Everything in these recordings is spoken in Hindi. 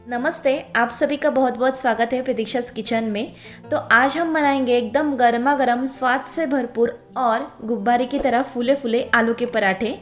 नमस्ते, आप सभी का बहुत बहुत स्वागत है प्रतीक्षा's किचन में। तो आज हम बनाएंगे एकदम गर्मा गर्म स्वाद से भरपूर और गुब्बारे की तरह फूले फूले आलू के पराठे।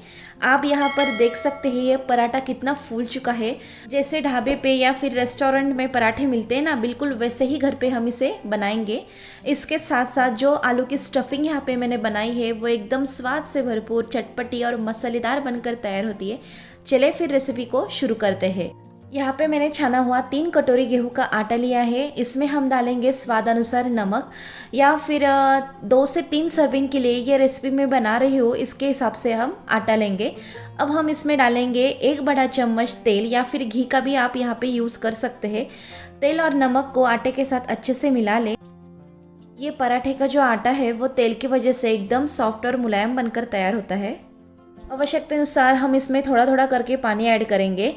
आप यहाँ पर देख सकते हैं ये पराठा कितना फूल चुका है। जैसे ढाबे पे या फिर रेस्टोरेंट में पराठे मिलते हैं ना, बिल्कुल वैसे ही घर पे हम इसे बनाएंगे। इसके साथ साथ जो आलू की स्टफिंग यहाँ पे मैंने बनाई है वो एकदम स्वाद से भरपूर, चटपटी और मसालेदार बनकर तैयार होती है। चले फिर रेसिपी को शुरू करते हैं। यहाँ पे मैंने छाना हुआ 3 कटोरी गेहूं का आटा लिया है। इसमें हम डालेंगे स्वाद अनुसार नमक, या फिर 2 से 3 सर्विंग के लिए ये रेसिपी मैं बना रही हूँ, इसके हिसाब से हम आटा लेंगे। अब हम इसमें डालेंगे 1 बड़ा चम्मच तेल, या फिर घी का भी आप यहाँ पे यूज़ कर सकते हैं। तेल और नमक को आटे के साथ अच्छे से मिला लें। ये पराठे का जो आटा है वो तेल की वजह से एकदम सॉफ्ट और मुलायम बनकर तैयार होता है। आवश्यकता अनुसार हम इसमें थोड़ा थोड़ा करके पानी ऐड करेंगे।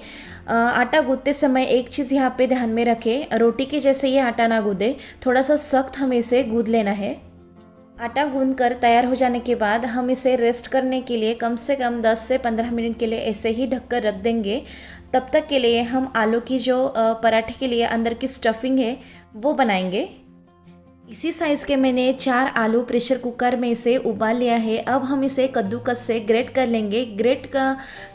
आटा गूंथते समय एक चीज़ यहाँ पे ध्यान में रखें, रोटी के जैसे ये आटा ना गूंदे, थोड़ा सा सख्त हमें इसे गूंद लेना है। आटा गूंद कर तैयार हो जाने के बाद हम इसे रेस्ट करने के लिए कम से कम 10 से 15 मिनट के लिए ऐसे ही ढककर रख देंगे। तब तक के लिए हम आलू की जो पराठे के लिए अंदर की स्टफिंग है वो बनाएंगे। इसी साइज़ के मैंने 4 आलू प्रेशर कुकर में इसे उबाल लिया है। अब हम इसे कद्दूकस से ग्रेट कर लेंगे।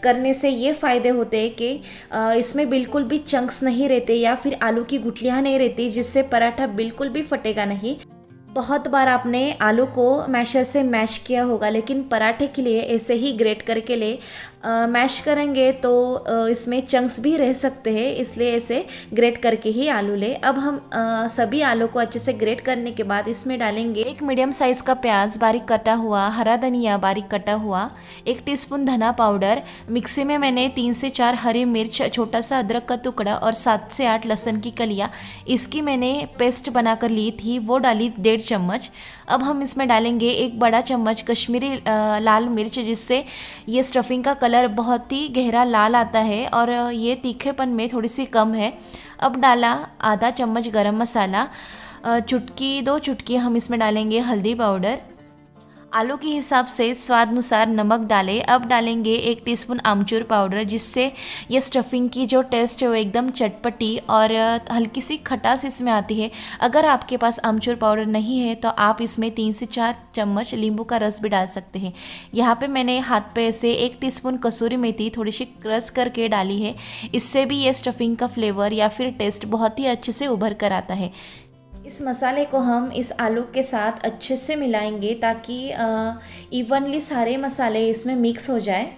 करने से ये फ़ायदे होते हैं कि इसमें बिल्कुल भी चंक्स नहीं रहते या फिर आलू की गुठलियाँ नहीं रहती, जिससे पराठा बिल्कुल भी फटेगा नहीं। बहुत बार आपने आलू को मैशर से मैश किया होगा, लेकिन पराठे के लिए ऐसे ही ग्रेट करके मैश करेंगे तो इसमें चंक्स भी रह सकते हैं, इसलिए ऐसे ग्रेट करके ही आलू ले। अब हम सभी आलू को अच्छे से ग्रेट करने के बाद इसमें डालेंगे 1 मीडियम साइज़ का प्याज बारीक कटा हुआ, हरा धनिया बारीक कटा हुआ, 1 टीस्पून धना पाउडर। मिक्सी में मैंने 3 से 4 हरी मिर्च, छोटा सा अदरक का टुकड़ा और 7 से 8 लहसुन की कलियाँ, इसकी मैंने पेस्ट बनाकर ली थी, वो डाली 1.5 चम्मच। अब हम इसमें डालेंगे 1 बड़ा चम्मच कश्मीरी लाल मिर्च, जिससे ये स्टफिंग का कलर बहुत ही गहरा लाल आता है और ये तीखेपन में थोड़ी सी कम है। अब डाला आधा चम्मच गरम मसाला, चुटकी 2 चुटकी हम इसमें डालेंगे हल्दी पाउडर। आलू के हिसाब से स्वाद अनुसार नमक डालें। अब डालेंगे 1 टीस्पून आमचूर पाउडर, जिससे ये स्टफिंग की जो टेस्ट है वो एकदम चटपटी और हल्की सी खटास इसमें आती है। अगर आपके पास आमचूर पाउडर नहीं है तो आप इसमें 3 से 4 चम्मच नींबू का रस भी डाल सकते हैं। यहाँ पे मैंने हाथ पे से 1 टीस्पून कसूरी मेथी थोड़ी सी क्रश करके डाली है। इससे भी ये स्टफिंग का फ्लेवर या फिर टेस्ट बहुत ही अच्छे से उभर कर आता है। इस मसाले को हम इस आलू के साथ अच्छे से मिलाएंगे ताकि इवनली सारे मसाले इसमें मिक्स हो जाए।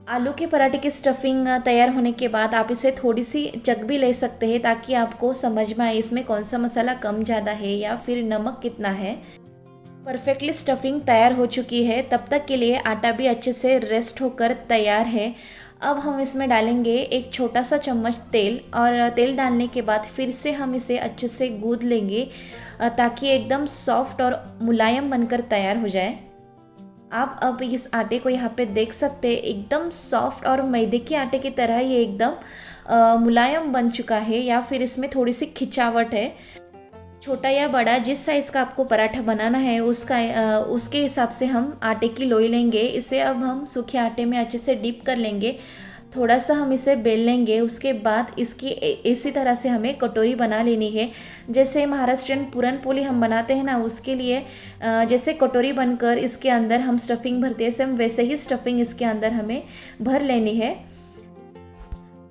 आलू के पराठे की स्टफिंग तैयार होने के बाद आप इसे थोड़ी सी चख भी ले सकते हैं, ताकि आपको समझ में आए इसमें कौन सा मसाला कम ज़्यादा है या फिर नमक कितना है। परफेक्टली स्टफिंग तैयार हो चुकी है, तब तक के लिए आटा भी अच्छे से रेस्ट होकर तैयार है। अब हम इसमें डालेंगे 1 छोटा सा चम्मच तेल, और तेल डालने के बाद फिर से हम इसे अच्छे से गूंद लेंगे ताकि एकदम सॉफ्ट और मुलायम बनकर तैयार हो जाए। आप अब इस आटे को यहाँ पे देख सकते हैं, एकदम सॉफ्ट और मैदे के आटे की तरह ये एकदम मुलायम बन चुका है, या फिर इसमें थोड़ी सी खिंचावट है। छोटा या बड़ा जिस साइज़ का आपको पराठा बनाना है उसके हिसाब से हम आटे की लोई लेंगे। इसे अब हम सूखे आटे में अच्छे से डिप कर लेंगे। थोड़ा सा हम इसे बेल लेंगे, उसके बाद इसकी इसी तरह से हमें कटोरी बना लेनी है। जैसे महाराष्ट्रियन पूरन पोली हम बनाते हैं ना, उसके लिए जैसे कटोरी बनकर इसके अंदर हम स्टफिंग भरते हैं, सेम वैसे ही स्टफिंग इसके अंदर हमें भर लेनी है।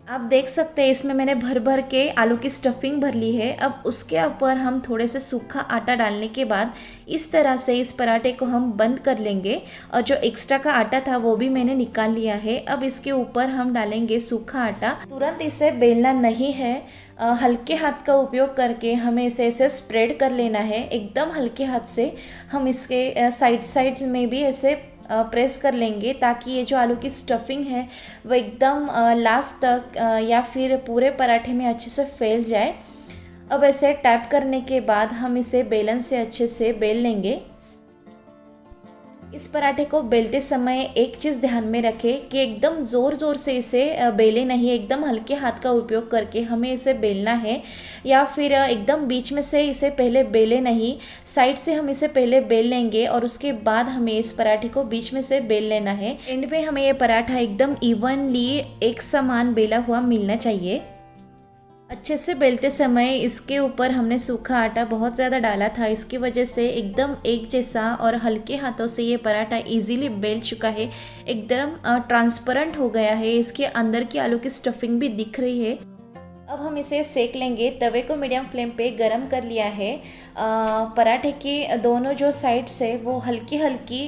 आप देख सकते हैं इसमें मैंने भर भर के आलू की स्टफिंग भर ली है। अब उसके ऊपर हम थोड़े से सूखा आटा डालने के बाद इस तरह से इस पराठे को हम बंद कर लेंगे, और जो एक्स्ट्रा का आटा था वो भी मैंने निकाल लिया है। अब इसके ऊपर हम डालेंगे सूखा आटा। तुरंत इसे बेलना नहीं है, हल्के हाथ का उपयोग करके हमें इसे ऐसे स्प्रेड कर लेना है। एकदम हल्के हाथ से हम इसके साइड्स में भी ऐसे प्रेस कर लेंगे, ताकि ये जो आलू की स्टफिंग है वो एकदम लास्ट तक या फिर पूरे पराठे में अच्छे से फैल जाए। अब ऐसे टैप करने के बाद हम इसे बेलन से अच्छे से बेल लेंगे। इस पराठे को बेलते समय एक चीज़ ध्यान में रखें कि एकदम ज़ोर ज़ोर से इसे बेले नहीं, एकदम हल्के हाथ का उपयोग करके हमें इसे बेलना है। या फिर एकदम बीच में से इसे पहले बेले नहीं, साइड से हम इसे पहले बेल लेंगे और उसके बाद हमें इस पराठे को बीच में से बेल लेना है। एंड पे हमें ये पराठा एकदम इवनली एक समान बेला हुआ मिलना चाहिए। अच्छे से बेलते समय इसके ऊपर हमने सूखा आटा बहुत ज़्यादा डाला था, इसकी वजह से एकदम एक जैसा और हल्के हाथों से ये पराठा इजीली बेल चुका है। एकदम ट्रांसपेरेंट हो गया है, इसके अंदर की आलू की स्टफिंग भी दिख रही है। अब हम इसे सेक लेंगे। तवे को मीडियम फ्लेम पे गरम कर लिया है। पराठे की दोनों जो साइड्स है वो हल्की हल्की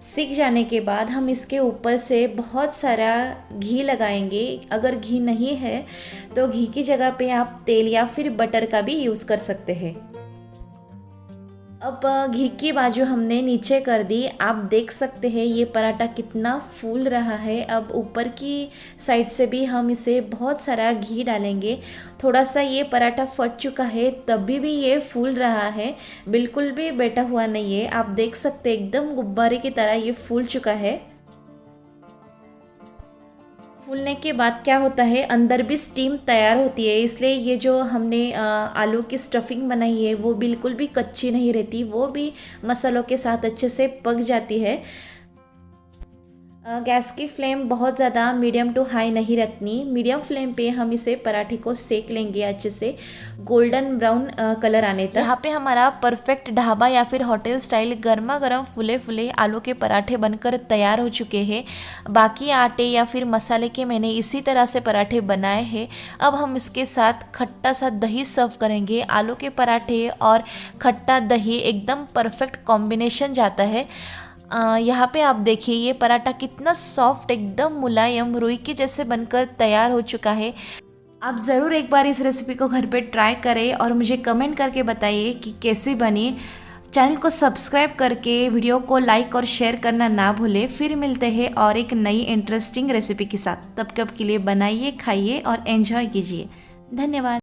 सिक जाने के बाद हम इसके ऊपर से बहुत सारा घी लगाएंगे। अगर घी नहीं है तो घी की जगह पे आप तेल या फिर बटर का भी यूज़ कर सकते हैं। अब घी की बाजू हमने नीचे कर दी। आप देख सकते हैं ये पराठा कितना फूल रहा है। अब ऊपर की साइड से भी हम इसे बहुत सारा घी डालेंगे। थोड़ा सा ये पराठा फट चुका है तभी भी ये फूल रहा है, बिल्कुल भी बैठा हुआ नहीं है। आप देख सकते हैं एकदम गुब्बारे की तरह ये फूल चुका है। फूलने के बाद क्या होता है, अंदर भी स्टीम तैयार होती है, इसलिए ये जो हमने आलू की स्टफिंग बनाई है वो बिल्कुल भी कच्ची नहीं रहती, वो भी मसालों के साथ अच्छे से पक जाती है। गैस की फ्लेम बहुत ज़्यादा मीडियम टू हाई नहीं रखनी। मीडियम फ्लेम पे हम इसे पराठे को सेक लेंगे अच्छे से गोल्डन ब्राउन कलर आने तक। यहाँ पे हमारा परफेक्ट ढाबा या फिर होटल स्टाइल गर्मा गर्म फुले फुले आलू के पराठे बनकर तैयार हो चुके हैं। बाकी आटे या फिर मसाले के मैंने इसी तरह से पराठे बनाए हैं। अब हम इसके साथ खट्टा सा दही सर्व करेंगे। आलू के पराठे और खट्टा दही एकदम परफेक्ट कॉम्बिनेशन जाता है। यहाँ पे आप देखिए ये पराठा कितना सॉफ्ट, एकदम मुलायम रुई के जैसे बनकर तैयार हो चुका है। आप ज़रूर एक बार इस रेसिपी को घर पे ट्राई करें और मुझे कमेंट करके बताइए कि कैसी बनी। चैनल को सब्सक्राइब करके वीडियो को लाइक और शेयर करना ना भूलें। फिर मिलते हैं और एक नई इंटरेस्टिंग रेसिपी के साथ। तब कब के लिए बनाइए, खाइए और एंजॉय कीजिए। धन्यवाद।